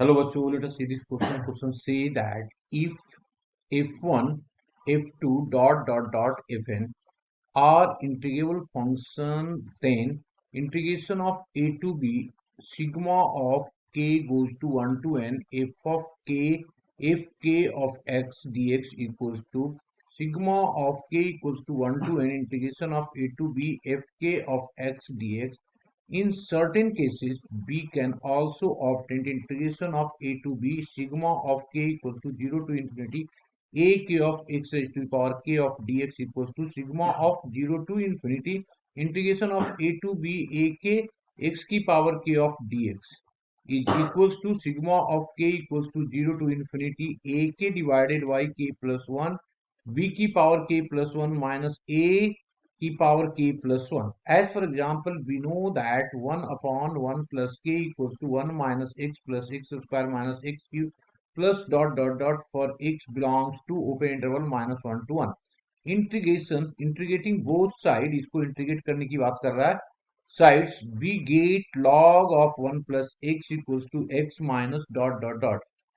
Hello, bachcho. Let us see this question. Question say that if f1, f2, dot, fn are integrable function, then integration of a to b sigma of k goes to 1 to n f of k f k of x dx equals to sigma of k equals to 1 to n integration of a to b f k of x dx. In certain cases, b can also obtain integration of a to b sigma of k equals to 0 to infinity a k of x raised to the power k of dx equals to sigma of 0 to infinity integration of a to b a k x की power k of dx is equals to sigma of k equals to 0 to infinity a k divided by k plus 1 b की power k plus 1 minus a की power k plus 1. As for example, we know that 1 upon 1 plus k equals to 1 minus x plus x square minus x cube plus dot for x belongs to open interval minus 1 to 1. Integrating both side, इसको integrate करने की बात कर रहा है sides, we get log of 1 plus x equals to x minus dot.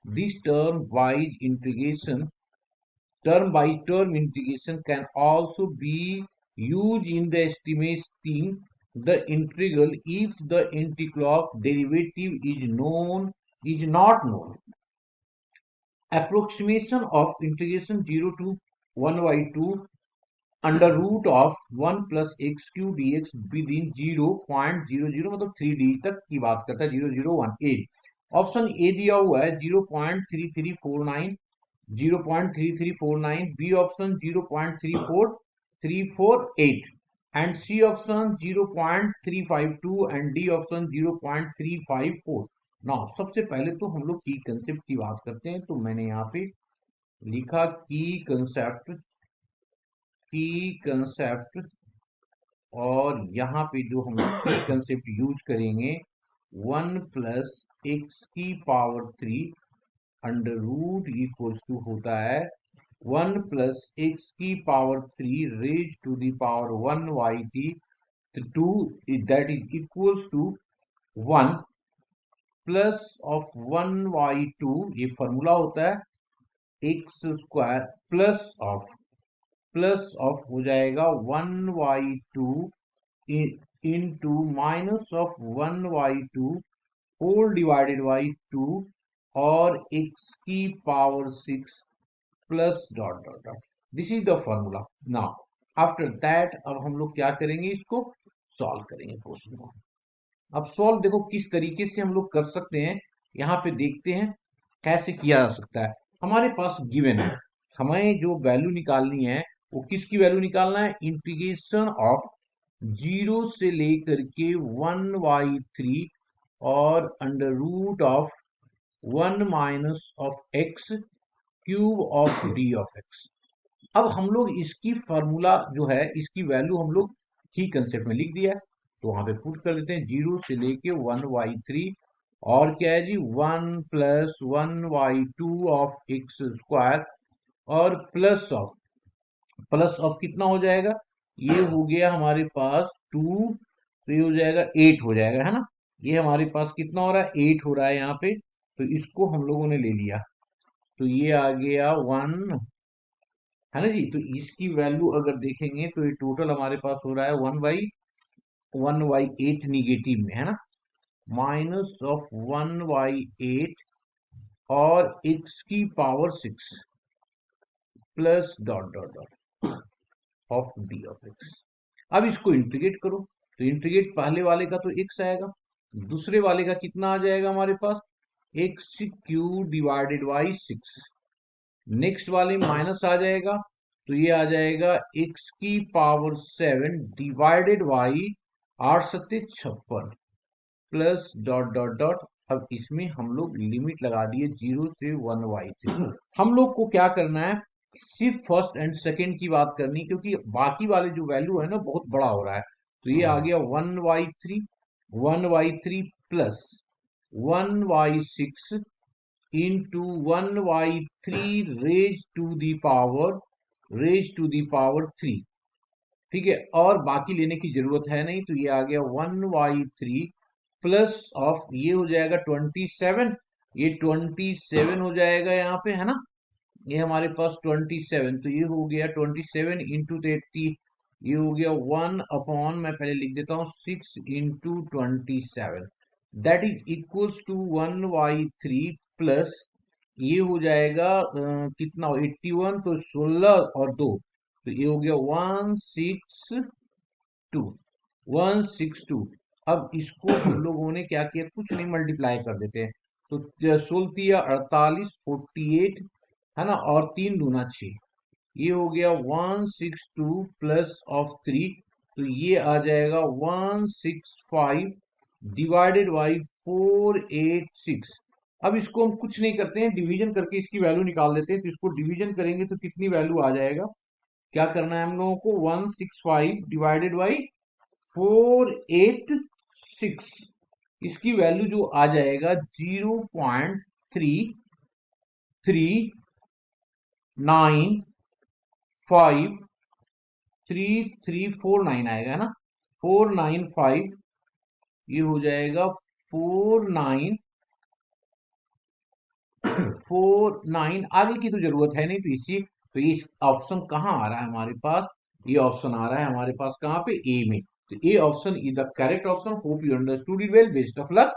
This term by term integration can also be used in the estimating the integral if the anticlock derivative is not known. Approximation of integration 0 to 1 by 2 under root of 1 plus x cube dx within 0.00 मतलब 3d तक की बात करता है 001 ए. Option A दिया हुआ है 0.3349 B option 0.34348 and C option 0.352 and D option 0.354. ना सबसे पहले तो हम लोग की कंसेप्ट की बात करते हैं. तो मैंने यहाँ पे लिखा की कंसेप्ट और यहाँ पे जो हम की कंसेप्ट यूज करेंगे 1 प्लस एक्स की power 3 under root equals to होता है 1 प्लस एक्स की power 3 raise to the power 1 Y T 2 that is equals to 1 plus of 1 Y 2. ये फॉर्मूला होता है एक्स स्क्वायर प्लस ऑफ हो जाएगा 1y2 into minus of 1y2 whole divided by 2 और x की power 6 plus dot. This is the formula. Now after that अब हम लोग क्या करेंगे, इसको सॉल्व करेंगे क्वेश्चन को. अब सॉल्व देखो किस तरीके से हम लोग कर सकते हैं, यहाँ पे देखते हैं कैसे किया जा सकता है. हमारे पास गिवन है, हमें जो वैल्यू निकालनी है वो किसकी वैल्यू निकालना है, इंटीग्रेशन ऑफ 0 से लेकर के 1/3 और under root of 1 minus of x cube of d of x. अब हम लोग इसकी फॉर्मूला जो है इसकी वैल्यू हम लोग की कंसेप्ट में लिख दिया है. तो वहां पे पुट कर देते हैं 0 से लेके 1/3 और क्या है जी 1 प्लस 1/2 ऑफ एक्स स्क्वायर और प्लस ऑफ कितना हो जाएगा, ये हो गया हमारे पास 2, तो ये हो जाएगा 8 हो जाएगा, है ना. ये हमारे पास कितना हो रहा है 8 हो रहा है यहाँ पे. तो इसको हम लोगों ने ले लिया, तो ये आ गया 1, है ना जी. तो इसकी वैल्यू अगर देखेंगे तो ये टोटल हमारे पास हो रहा है 1/8 निगेटिव में, है ना, माइनस ऑफ 1/8 और x की power 6 plus dot of d of x. अब इसको इंटीग्रेट करो, तो इंटीग्रेट पहले वाले का तो x आएगा, दूसरे वाले का कितना आ जाएगा हमारे पास X cube divided by 6. Next वाले माइनस आ जाएगा, तो ये आ जाएगा x की पावर 7 डिवाइडेड बाई 8 सत्ते 56 प्लस डॉट. अब इसमें हम लोग लिमिट लगा दिए 0 से 1/3. हम लोग को क्या करना है, सिर्फ फर्स्ट एंड सेकंड की बात करनी, क्योंकि बाकी वाले जो वैल्यू है ना बहुत बड़ा हो रहा है. तो ये आ गया 1/3 plus 1/6 into 1/3 raise to the power 3. ठीक है, और बाकी लेने की जरूरत है नहीं. तो ये आ गया 1/3 प्लस ऑफ ये हो जाएगा 27 ये 27 हो जाएगा यहाँ पे, है ना। ये हमारे पास 27, तो ये हो गया 27 इंटू 80, ये हो गया 1 अपॉन, मैं पहले लिख देता हूँ, 6 into 27, that is equals to 1/3 plus, ये हो जाएगा कितना, 81, तो 16 और 2, तो ये हो गया 162, 162। अब इसको हम लोगों ने क्या किया, कुछ नहीं, मल्टीप्लाई कर देते हैं। तो 16 48 है ना, और 3 दूना 6, ये हो गया 162 प्लस ऑफ 3, तो ये आ जाएगा 165 डिवाइडेड बाई 486। अब इसको हम कुछ नहीं करते हैं, डिवीजन करके इसकी वैल्यू निकाल देते हैं। तो इसको डिवीजन करेंगे तो कितनी वैल्यू आ जाएगा, क्या करना है हम लोगों को, 165 डिवाइडेड बाई 486, इसकी वैल्यू जो आ जाएगा 0.33953349 आएगा, है ना, 495, ये हो जाएगा 4949। आगे की तो जरूरत है नहीं, तो इसी, तो ये ऑप्शन कहाँ आ रहा है हमारे पास, ये ऑप्शन आ रहा है हमारे पास कहाँ पे, ए में। तो A option is the correct option. Hope you understood it well, best of luck.